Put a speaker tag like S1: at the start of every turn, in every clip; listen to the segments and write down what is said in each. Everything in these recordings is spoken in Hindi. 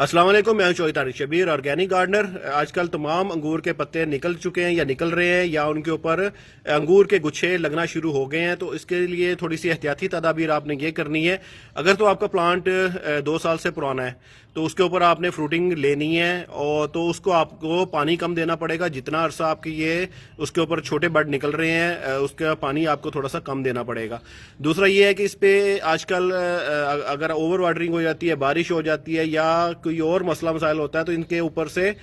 S1: अस्सलाम वालेकुम, मैं हूं शोहिद तारिक शबीर, ऑर्गेनिक गार्डनर। आजकल तमाम अंगूर के पत्ते निकल चुके हैं या निकल रहे हैं या उनके ऊपर अंगूर के गुच्छे लगना शुरू हो गए हैं। तो इसके लिए थोड़ी सी एहतियाती तदाबीर आपने ये करनी है। अगर तो आपका प्लांट 2 साल से पुराना है तो उसके ऊपर आपने फ्रूटिंग लेनी है, और तो उसको आपको पानी कम देना पड़ेगा। जितना अरसा आपकी ये उसके ऊपर छोटे बड निकल रहे हैं उसका पानी आपको थोड़ा सा कम देना पड़ेगा। दूसरा ये है कि इस पे आजकल अगर ओवर वाटरिंग हो जाती है, बारिश हो जाती है या कोई और मसला मसाइल होता है तो इनके ऊपर से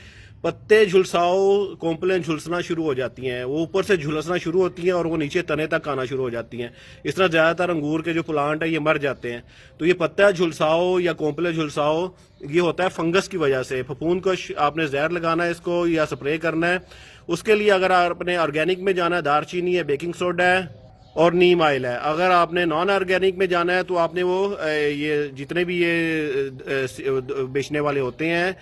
S1: पत्ते झुलसाओ कॉम्प्लेन झुलसना शुरू हो जाती हैं। वो ऊपर से झुलसना शुरू होती हैं और वो नीचे तने तक आना शुरू हो जाती हैं। इस तरह ज़्यादातर अंगूर के जो प्लांट है ये मर जाते हैं। तो ये पत्ता झुलसाओ या कॉम्प्लेन झुलसाओ ये होता है फंगस की वजह से। फफूंद को आपने जहर लगाना है इसको या स्प्रे करना है। उसके लिए अगर आपने ऑर्गेनिक में जाना है, दारचीनी है, बेकिंग सोडा है और नीम ऑयल है। अगर आपने नॉन ऑर्गेनिक में जाना है तो आपने वो ये जितने भी ये बेचने वाले होते हैं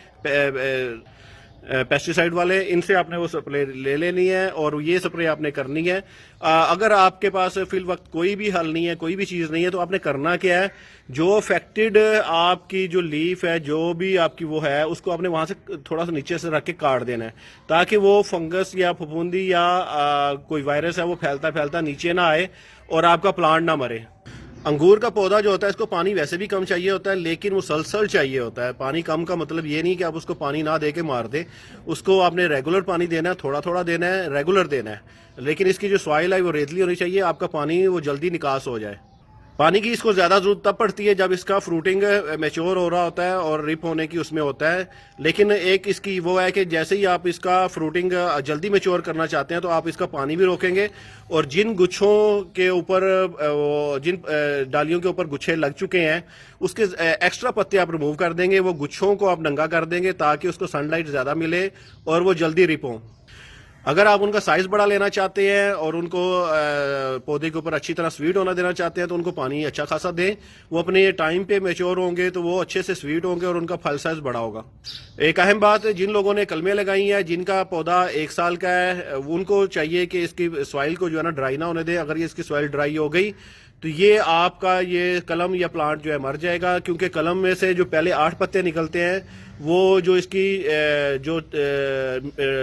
S1: पेस्टिसाइड वाले, इनसे आपने वो स्प्रे ले लेनी है और ये स्प्रे आपने करनी है। अगर आपके पास फिल वक्त कोई भी हल नहीं है, कोई भी चीज़ नहीं है, तो आपने करना क्या है, जो अफेक्टेड आपकी जो लीफ है, जो भी आपकी वो है, उसको आपने वहाँ से थोड़ा सा नीचे से रख के काट देना है ताकि वो फंगस या फफूंदी या कोई वायरस है वो फैलता फैलता नीचे ना आए और आपका प्लांट ना मरे। अंगूर का पौधा जो होता है इसको पानी वैसे भी कम चाहिए होता है, लेकिन वो सलसल चाहिए होता है। पानी कम का मतलब ये नहीं कि आप उसको पानी ना दे के मार दे। उसको आपने रेगुलर पानी देना है, थोड़ा थोड़ा देना है, रेगुलर देना है। लेकिन इसकी जो सॉइल है वो रेतली होनी चाहिए, आपका पानी वो जल्दी निकास हो जाए। पानी की इसको ज़्यादा ज़रूरत तब पड़ती है जब इसका फ्रूटिंग मैच्योर हो रहा होता है और रिप होने की उसमें होता है। लेकिन एक इसकी वो है कि जैसे ही आप इसका फ्रूटिंग जल्दी मैच्योर करना चाहते हैं तो आप इसका पानी भी रोकेंगे और जिन गुच्छों के ऊपर जिन डालियों के ऊपर गुच्छे लग चुके हैं उसके एक्स्ट्रा पत्ते आप रिमूव कर देंगे। वो गुच्छों को आप नंगा कर देंगे ताकि उसको सनलाइट ज़्यादा मिले और वो जल्दी रिप हों। अगर आप उनका साइज बड़ा लेना चाहते हैं और उनको पौधे के ऊपर अच्छी तरह स्वीट होना देना चाहते हैं तो उनको पानी अच्छा खासा दें। वो अपने टाइम पे मैच्योर होंगे तो वो अच्छे से स्वीट होंगे और उनका फल साइज बड़ा होगा। एक अहम बात, जिन लोगों ने कलमें लगाई हैं, जिनका पौधा 1 साल का है, उनको चाहिए कि इसकी सॉइल को जो है ना ड्राई ना होने दें। अगर ये इसकी सॉइल ड्राई हो गई तो ये आपका ये कलम या प्लांट जो है मर जाएगा, क्योंकि कलम में से जो पहले 8 पत्ते निकलते हैं वो जो इसकी जो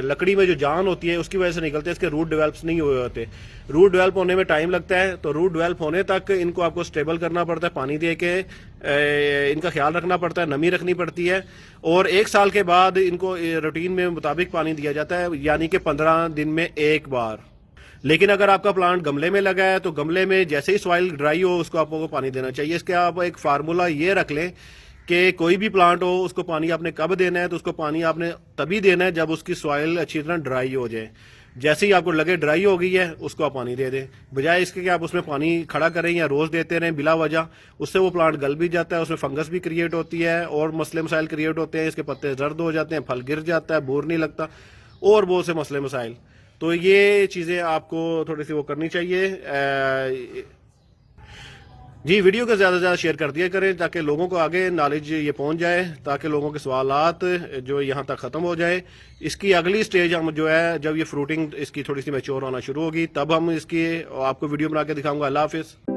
S1: लकड़ी में जो जान होती है उसकी वजह से निकलते हैं। इसके रूट डेवलप्स नहीं हुए होते। रूट डेवलप होने में टाइम लगता है, तो रूट डेवलप होने तक इनको आपको स्टेबल करना पड़ता है, पानी दे के इनका ख्याल रखना पड़ता है, नमी रखनी पड़ती है। और 1 साल के बाद इनको रूटीन में मुताबिक पानी दिया जाता है, यानी कि 15 दिन में एक बार। लेकिन अगर आपका प्लांट गमले में लगा है तो गमले में जैसे ही सॉइल ड्राई हो उसको आपको पानी देना चाहिए। इसके आप एक फार्मूला ये रख लें कि कोई भी प्लांट हो उसको पानी आपने कब देना है, तो उसको पानी आपने तभी देना है जब उसकी सॉइल अच्छी तरह ड्राई हो जाए। जैसे ही आपको लगे ड्राई हो गई है उसको आप पानी दे दें, बजाय इसके कि आप उसमें पानी खड़ा करें या रोज़ देते रहें बिला वजह। उससे वो प्लांट गल भी जाता है, उसमें फंगस भी क्रिएट होती है और मसले मसाइल क्रिएट होते हैं। इसके पत्ते जर्द हो जाते हैं, फल गिर जाता है, बोर नहीं लगता और बहुत से मसले मसाइल। तो ये चीज़ें आपको थोड़ी सी वो करनी चाहिए। जी, वीडियो को ज़्यादा से ज़्यादा शेयर कर दिया करें ताकि लोगों को आगे नॉलेज ये पहुंच जाए, ताकि लोगों के सवालात जो यहाँ तक ख़त्म हो जाए। इसकी अगली स्टेज हम जो है जब ये फ्रूटिंग इसकी थोड़ी सी मैच्योर होना शुरू होगी तब हम इसकी आपको वीडियो बना के दिखाऊंगा। अल्लाह हाफिज़।